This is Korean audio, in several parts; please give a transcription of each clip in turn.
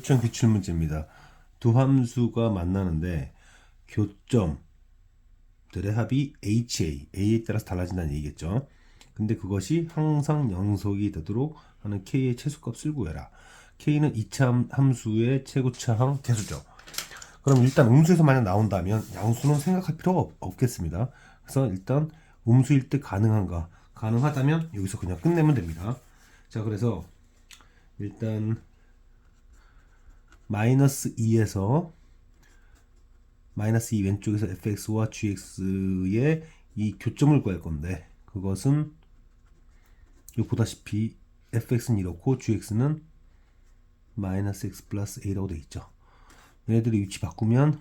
교점 기출 문제입니다. 두 함수가 만나는데 교점들의 합이 A에 따라서 달라진다는 얘기겠죠. 근데 그것이 항상 영속이 되도록 하는 K의 최소값을 구해라. K는 2차 함수의 최고차항 개수죠. 그럼 일단 음수에서 만약 나온다면 양수는 생각할 필요가 없겠습니다. 그래서 일단 음수일 때 가능한가? 가능하다면 여기서 그냥 끝내면 됩니다. 자, 그래서 일단 마이너스 2에서 마이너스 2 왼쪽에서 fx와 gx의 이 교점을 구할 건데 그것은 여기 보다시피 fx는 이렇고 gx는 마이너스 x 플러스 a라고 되어 있죠. 얘네들이 위치 바꾸면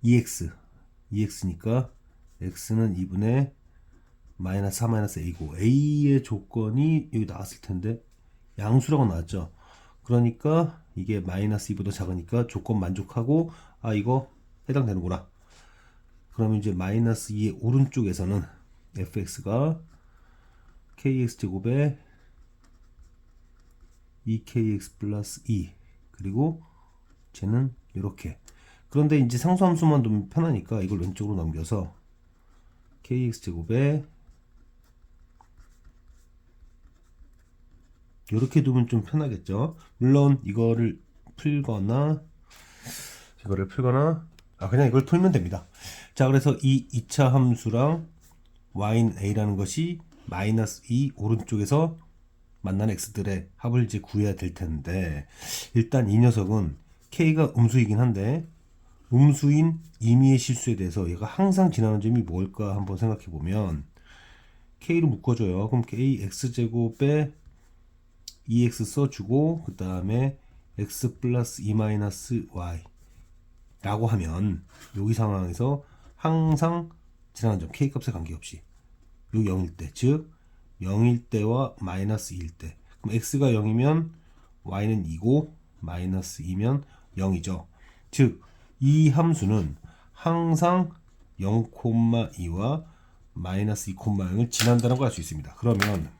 ex니까 x는 2분의 마이너스 4 마이너스 a고 a의 조건이 여기 나왔을 텐데 양수라고 나왔죠. 그러니까 이게 마이너스 2보다 작으니까 조건 만족하고 이거 해당되는구나. 그러면 이제 마이너스 2의 오른쪽에서는 fx가 kx제곱에 2kx 플러스 2 그리고 쟤는 이렇게. 그런데 이제 상수함수만 두면 편하니까 이걸 왼쪽으로 넘겨서 kx제곱에 이렇게 두면 좀 편하겠죠. 물론 이거를 풀거나 그냥 이걸 풀면 됩니다. 자, 그래서 이 2차 함수랑 y는 a라는 것이 마이너스 2 오른쪽에서 만나는 x들의 합을 이제 구해야 될 텐데 일단 이 녀석은 k가 음수이긴 한데 음수인 임의의 실수에 대해서 얘가 항상 지나는 점이 뭘까 한번 생각해 보면 k를 묶어줘요. 그럼 k x제곱에 2x 써주고 그 다음에 x 플러스 2 마이너스 y 라고 하면 여기 상황에서 항상 지나는 점 k값에 관계없이 여기 0일 때, 즉 0일 때와 마이너스 2일 때 그럼 x가 0이면 y는 2고 마이너스 2면 0이죠. 즉 이 함수는 항상 0,2와 마이너스 2,0을 지난다는 걸 알 수 있습니다. 그러면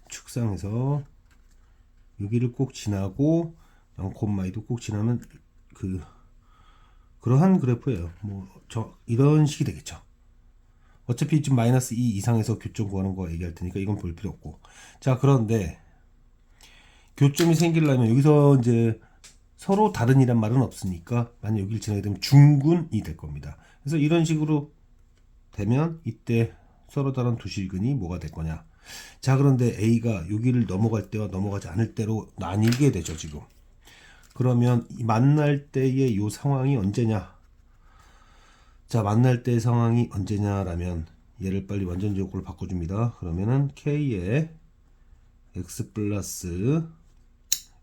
축상에서 여기를 꼭 지나고 0,2도 꼭 지나면 그러한 그래프예요. 이런 식이 되겠죠. 어차피 지금 마이너스 2 이상에서 교점 구하는 거 얘기할 테니까 이건 볼 필요 없고. 자, 그런데 교점이 생기려면 여기서 이제 서로 다른이란 말은 없으니까 만약 여기를 지나게 되면 중근이 될 겁니다. 그래서 이런 식으로 되면 이때 서로 다른 두 실근이 뭐가 될 거냐. 자, 그런데 A가 여기를 넘어갈 때와 넘어가지 않을 때로 나뉘게 되죠, 지금. 그러면 만날 때의 요 상황이 언제냐? 자, 만날 때의 상황이 언제냐라면 얘를 빨리 완전 제곱으로 바꿔줍니다. 그러면은 K의 X 플러스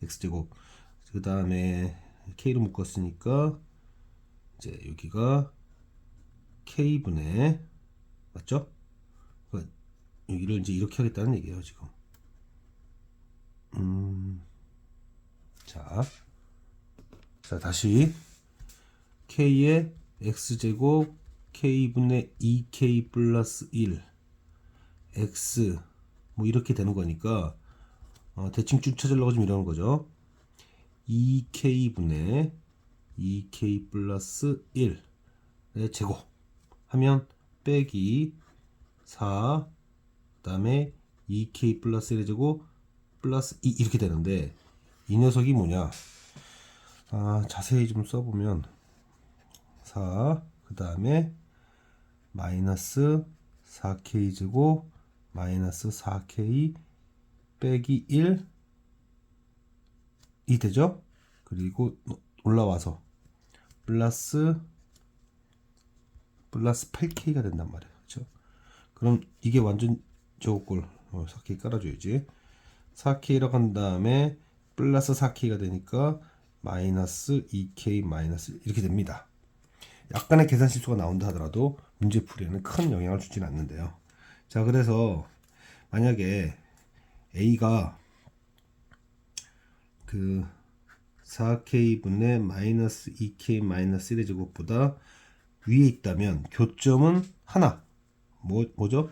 X제곱 그 다음에 K로 묶었으니까 이제 여기가 K분의 맞죠? 여기를 이제 이렇게 하겠다는 얘기예요, 지금. 자, 다시 K의 X제곱 K분의 2K 플러스 1 X 이렇게 되는 거니까 대칭 쭉 찾으려고 좀 이러는 거죠. 2K분의 2K 플러스 1의 제곱 하면 빼기 4 그 다음에 2K 플러스 1의 제곱 플러스 2 이렇게 되는데 이 녀석이 뭐냐. 자세히 좀 써보면 4 그 다음에 마이너스 4K 제곱 마이너스 4K 빼기 1이 되죠. 그리고 올라와서 플러스 8K가 된단 말이에요. 그렇죠? 그럼 이게 완전 저걸 4K 깔아줘야지. 4K라고 한 다음에 플러스 4K가 되니까 마이너스 2K 마이너스 이렇게 됩니다. 약간의 계산 실수가 나온다 하더라도 문제풀이에는 큰 영향을 주진 않는데요. 자, 그래서 만약에 A가 4K분의 마이너스 2K 마이너스 1의 제곱보다 위에 있다면 교점은 하나 뭐죠?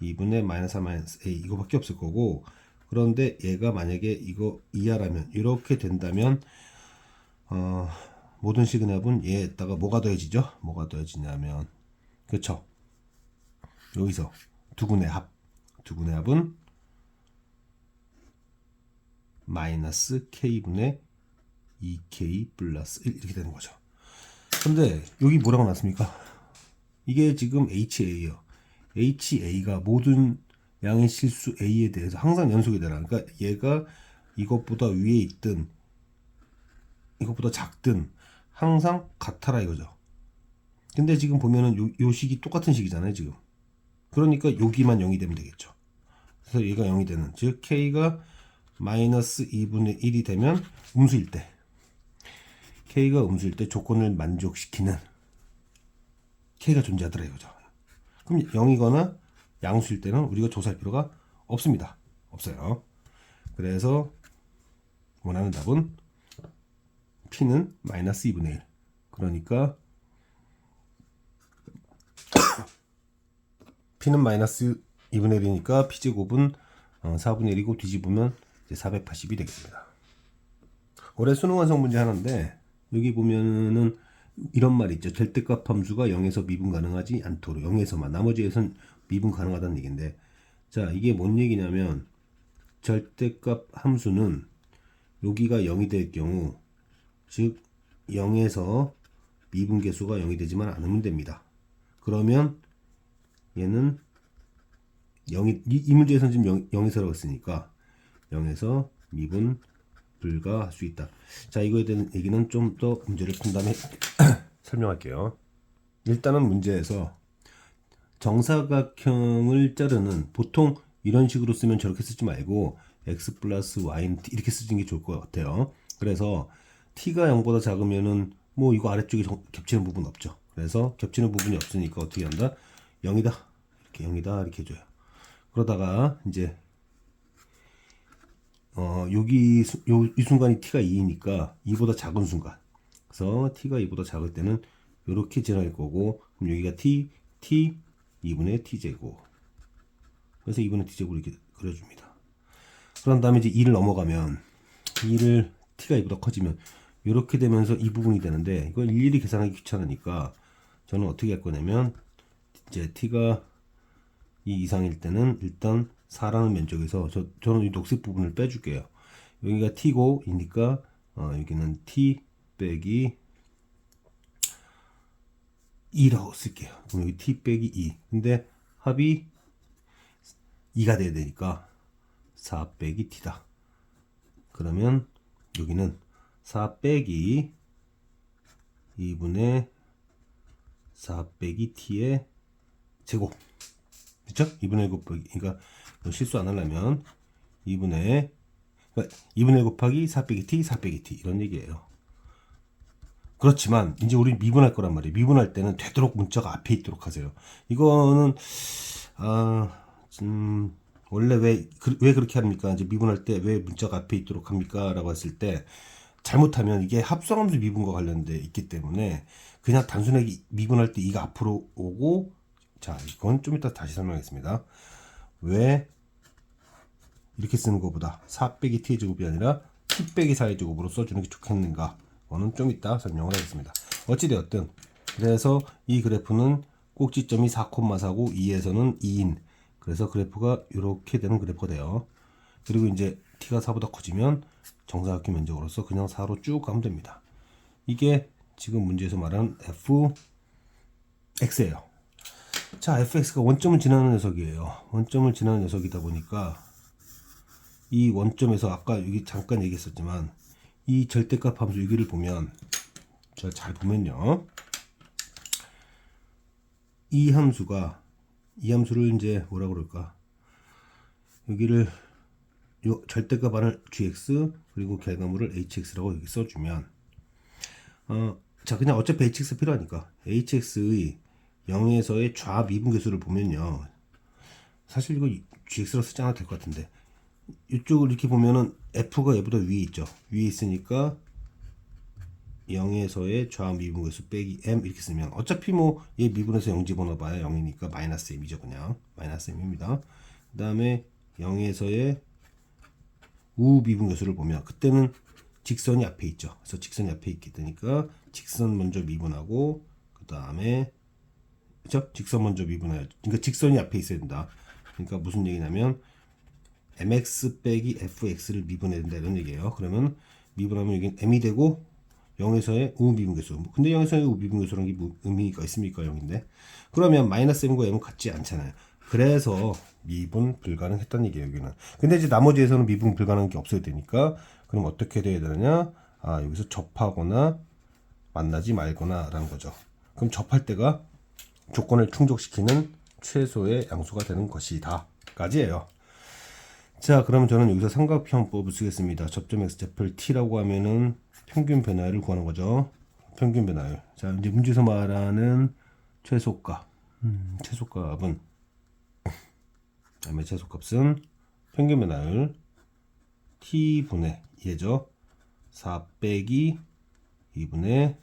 2분의 마이너스 4 마이너스 A 이거밖에 없을 거고 그런데 얘가 만약에 이거 이하라면 이렇게 된다면 모든 시그널은 얘에다가 뭐가 더해지죠? 뭐가 더해지냐면 그렇죠. 여기서 두근의 합은 마이너스 k분의 2k 플러스 1 이렇게 되는 거죠. 근데 여기 뭐라고 났습니까? 이게 지금 HA예요. HA가 모든 양의 실수 A에 대해서 항상 연속이 되라. 그러니까 얘가 이것보다 위에 있든 이것보다 작든 항상 같아라 이거죠. 근데 지금 보면은 요 식이 똑같은 식이잖아요 지금. 그러니까 여기만 0이 되면 되겠죠. 그래서 얘가 0이 되는, 즉 k가 마이너스 2분의 1이 되면 음수일 때, k가 음수일 때 조건을 만족시키는 k가 존재하더라 이거죠. 그럼 0이거나 양수일 때는 우리가 조사할 필요가 없습니다. 없어요. 그래서 원하는 답은 p는 마이너스 2분의 1. 그러니까 p는 마이너스 2분의 1이니까 p제곱은 4분의 1이고 뒤집으면 이제 480이 되겠습니다. 올해 수능 완성 문제 하나인데 여기 보면은 이런 말이 있죠. 절대값 함수가 0에서 미분 가능하지 않도록, 0에서만, 나머지에선 미분 가능하다는 얘기인데, 자 이게 뭔 얘기냐면 절대값 함수는 여기가 0이 될 경우, 즉 0에서 미분 계수가 0이 되지만 않으면 됩니다. 그러면 얘는 0이, 이 문제에서는 지금 0에서라고 했으니까 0에서 미분 불가할 수 있다. 자, 이거에 대한 얘기는 좀 더 문제를 푼 다음에 설명할게요. 일단은 문제에서 정사각형을 자르는, 보통 이런 식으로 쓰면 저렇게 쓰지 말고 x 플러스 y는 t 이렇게 쓰는 게 좋을 것 같아요. 그래서 t가 0보다 작으면은 뭐 이거 아래쪽에 겹치는 부분 없죠. 그래서 겹치는 부분이 없으니까 어떻게 한다? 0이다. 이렇게 0이다. 이렇게 해줘요. 그러다가 이제 여기 이 순간이 t가 2이니까 2보다 작은 순간. 그래서 t가 2보다 작을 때는 이렇게 지나갈 거고, 그럼 여기가 t 2분의 t제곱. 그래서 2분의 t제곱 이렇게 그려줍니다. 그런 다음에 이제 2를 넘어가면 2를 t가 2보다 커지면 이렇게 되면서 이 부분이 되는데, 이걸 일일이 계산하기 귀찮으니까 저는 어떻게 할 거냐면 이제 t가 2 이상일 때는 일단 4라는 면적에서 저는 이 녹색 부분을 빼줄게요. 여기가 t고 이니까 여기는 t 빼기 2라고 쓸게요. 그럼 여기 t 빼기 2. 근데 합이 2가 돼야 되니까 4 빼기 t다. 그러면 여기는 4 빼기 2분의 4 빼기 t의 제곱. 그쵸? 2분의 1 곱하기, 그러니까 실수 안 하려면 2분의 1 곱하기 4 빼기 t, 4 빼기 t 이런 얘기예요. 그렇지만 이제 우리 미분할 거란 말이에요. 미분할 때는 되도록 문자가 앞에 있도록 하세요. 이거는 원래 왜 그렇게 합니까? 이제 미분할 때 왜 문자가 앞에 있도록 합니까? 라고 했을 때 잘못하면 이게 합성함수 미분과 관련돼 있기 때문에 그냥 단순하게 미분할 때 2가 앞으로 오고, 자 이건 좀 이따 다시 설명하겠습니다. 왜 이렇게 쓰는 것보다 4 빼기 t의 제곱이 아니라 t 빼기 4의 제곱으로 써주는 게 좋겠는가? 그거는 좀 이따 설명을 하겠습니다. 어찌되었든 그래서 이 그래프는 꼭지점이 4,4고 2에서는 2인, 그래서 그래프가 이렇게 되는 그래프가 돼요. 그리고 이제 t가 4보다 커지면 정사각형 면적으로서 그냥 4로 쭉 가면 됩니다. 이게 지금 문제에서 말하는 fx예요. 자, fx가 원점을 지나는 녀석이에요. 원점을 지나는 녀석이다 보니까 이 원점에서 아까 여기 잠깐 얘기했었지만 이 절대값 함수 여기를 보면, 잘 보면요, 이 함수를 이제 뭐라 그럴까, 여기를 요 절대값 안을 gx 그리고 결과물을 hx라고 여기 써주면 자 그냥 어차피 hx 필요하니까 hx의 0에서의 좌 미분 계수를 보면요, 사실 이거 gx로 쓰지 않아도 될 것 같은데, 이쪽을 이렇게 보면은 f가 얘보다 위에 있죠. 위에 있으니까 0에서의 좌 미분 계수 빼기 m 이렇게 쓰면 어차피 뭐 얘 미분해서 0 집어넣어봐야 0이니까 마이너스 m이죠. 그냥 마이너스 m입니다. 그 다음에 0에서의 우미분계수를 보면 그때는 직선이 앞에 있죠. 그래서 직선이 앞에 있게 되니까 직선 먼저 미분하고 그 다음에 그죠? 직선 먼저 미분해요. 그러니까 직선이 앞에 있어야 된다. 그러니까 무슨 얘기냐면 mx 빼기 fx를 미분해야 된다 이런 얘기예요. 그러면 미분하면 여기 m이 되고 0에서의 우미분계수. 근데 0에서의 우미분계수라는 게 의미가 있습니까? 0인데. 그러면 마이너스 m과 m은 같지 않잖아요. 그래서 미분 불가능했다는 얘기예요, 여기는. 근데 이제 나머지에서는 미분 불가능한 게 없어야 되니까 그럼 어떻게 돼야 되느냐? 아, 여기서 접하거나 만나지 말거나라는 거죠. 그럼 접할 때가 조건을 충족시키는 최소의 양수가 되는 것이다. 까지예요. 자, 그러면 저는 여기서 삼각형법을 쓰겠습니다. 접점 x좌표를 t라고 하면은 평균 변화율을 구하는 거죠. 평균 변화율. 자, 이제 문제에서 말하는 최소값. 최소값은 다음에 최소값은 평균 변화율 t분의 2죠. 4 빼기 2분의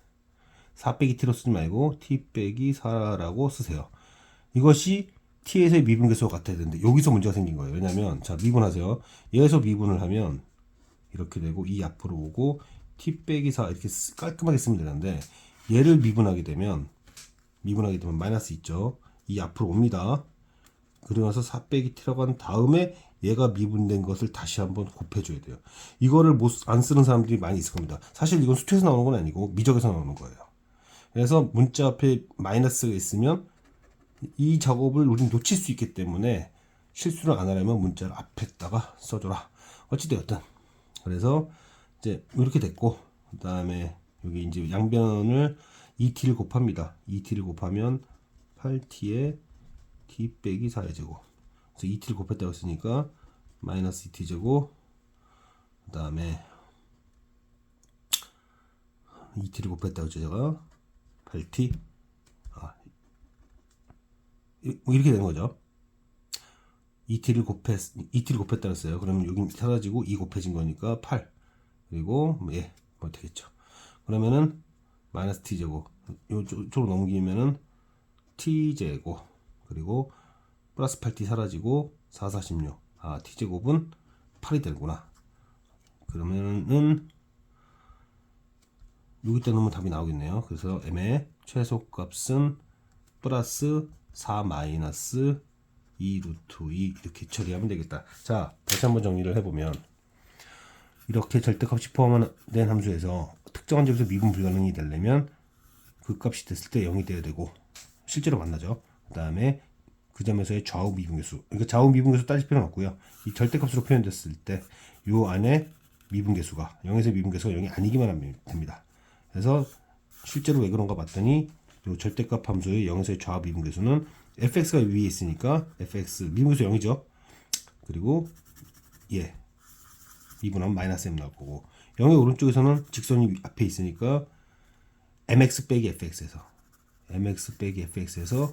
4 빼기 t로 쓰지 말고 t 빼기 4라고 쓰세요. 이것이 t에서의 미분계수가 같아야 되는데 여기서 문제가 생긴 거예요. 왜냐면 자 미분하세요. 얘에서 미분을 하면 이렇게 되고 이 앞으로 오고 t 빼기 4 이렇게 깔끔하게 쓰면 되는데 얘를 미분하게 되면 마이너스 있죠. 이 앞으로 옵니다. 그러면서 4 빼기 t라고 한 다음에 얘가 미분된 것을 다시 한번 곱해줘야 돼요. 이거를 안 쓰는 사람들이 많이 있을 겁니다. 사실 이건 수투에서 나오는 건 아니고 미적에서 나오는 거예요. 그래서 문자 앞에 마이너스가 있으면 이 작업을 우리는 놓칠 수 있기 때문에 실수를 안 하려면 문자를 앞에다가 써줘라. 어찌되었든. 그래서 이제 이렇게 됐고, 그 다음에 여기 이제 양변을 2t를 곱합니다. 2t를 곱하면 8t에 t 빼기 4의 제곱. 그래서 2t를 곱했다고 했으니까 마이너스 2t 제곱. 그 다음에 2t를 곱했다고 했죠, 제가. 8t. 뭐 이렇게 된 거죠. 2t를 곱했다 했어요. 그러면 여기 사라지고 2 곱해진 거니까 8. 그리고 뭐 되겠죠. 그러면은 마이너스 t제곱. 요쪽으로 넘기면은 t제곱. 그리고 플러스 8t 사라지고 4, 46. 아, t제곱은 8이 되는구나. 그러면은 여기다 넣으면 답이 나오겠네요. 그래서 m의 최소값은 플러스 4 마이너스 2 루트 2 이렇게 처리하면 되겠다. 자, 다시 한번 정리를 해보면 이렇게 절대값이 포함된 함수에서 특정한 점에서 미분 불가능이 되려면 그 값이 됐을 때 0이 돼야 되고 실제로 만나죠. 그 다음에 그 점에서의 좌우 미분계수, 그러니까 좌우 미분계수 따질 필요는 없고요. 이 절대값으로 표현됐을 때 요 안에 미분계수가 0에서 미분계수가 0이 아니기만 하면 됩니다. 그래서 실제로 왜 그런가 봤더니 요 절대값 함수의 0에서의 좌우 미분계수는 fx가 위에 있으니까 fx 미분계수 0이죠. 그리고 미분하면 마이너스 m 나올 거고 0의 오른쪽에서는 직선이 앞에 있으니까 mx 빼기 fx에서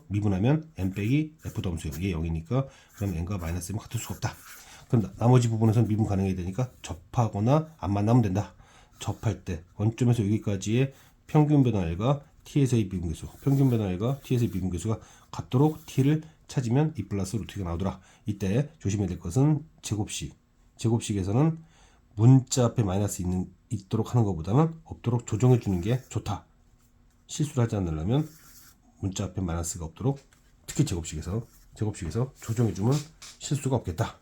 미분하면 m 빼기 f 더함수 0이 0이니까 그럼 n과 마이너스 m은 같을 수가 없다. 그럼 나머지 부분에서는 미분 가능해야 되니까 접하거나 안 만나면 된다. 접할 때 원점에서 여기까지의 평균 변화율과 t에서의 미분계수, 평균 변화율과 t에서의 미분계수가 같도록 t를 찾으면 이 플러스 루트가 나오더라. 이때 조심해야 될 것은 제곱식에서는 문자 앞에 마이너스 있도록 하는 것보다는 없도록 조정해 주는 게 좋다. 실수를 하지 않으려면 문자 앞에 마이너스가 없도록 특히 제곱식에서 조정해 주면 실수가 없겠다.